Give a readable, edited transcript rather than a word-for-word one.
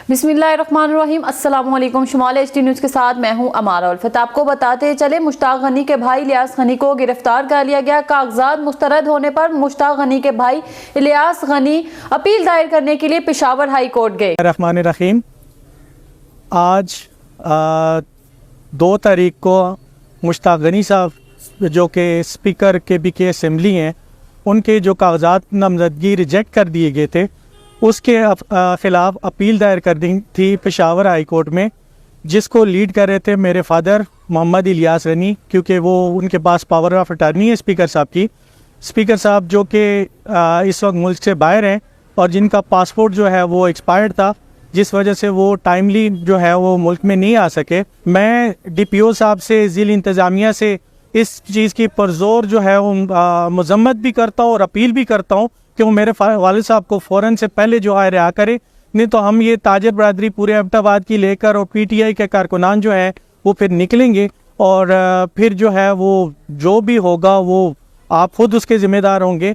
बिस्मिल्लाहिर्रहमानिर्रहीम। अस्सलामुअलैकुम। शुमाल HD news के साथ मैं हूं अमारा उल्फत। आपको बताते चले, मुश्ताक गनी के भाई इलियास गनी को गिरफ्तार कर लिया गया। कागजात मुस्तरद होने पर मुश्ताक गनी के भाई इलियास गनी अपील दायर करने के लिए पेशावर हाई कोर्ट गए। रहमानिर्रहीम। आज 2 तारीख को मुश्ताक गनी साहब जो कि स्पीकर KBK असम्बली हैं, उनके जो कागजात नामजदगी रिजेक्ट कर दिए गए थे, उसके ख़िलाफ़ अपील दायर कर दी थी पेशावर हाई कोर्ट में, जिसको लीड कर रहे थे मेरे फादर मोहम्मद इलियास गनी, क्योंकि वो उनके पास पावर ऑफ अटर्नी है स्पीकर साहब की। स्पीकर साहब जो कि इस वक्त मुल्क से बाहर हैं और जिनका पासपोर्ट जो है वो एक्सपायर्ड था, जिस वजह से वो टाइमली जो है वो मुल्क में नहीं आ सके। मैं DPO साहब से, ज़िला इंतज़ामिया से इस चीज़ की पुरज़ोर जो है वो मज़म्मत भी करता हूँ और अपील भी करता हूँ कि वो मेरे वालिद साहब को फ़ौरन से पहले जो है रिहा करे, नहीं तो हम ये ताजर बरादरी पूरे एबटाबाद की लेकर और PTI के कारकुनान जो हैं वो फिर निकलेंगे और फिर जो है वो जो भी होगा वो आप खुद उसके ज़िम्मेदार होंगे।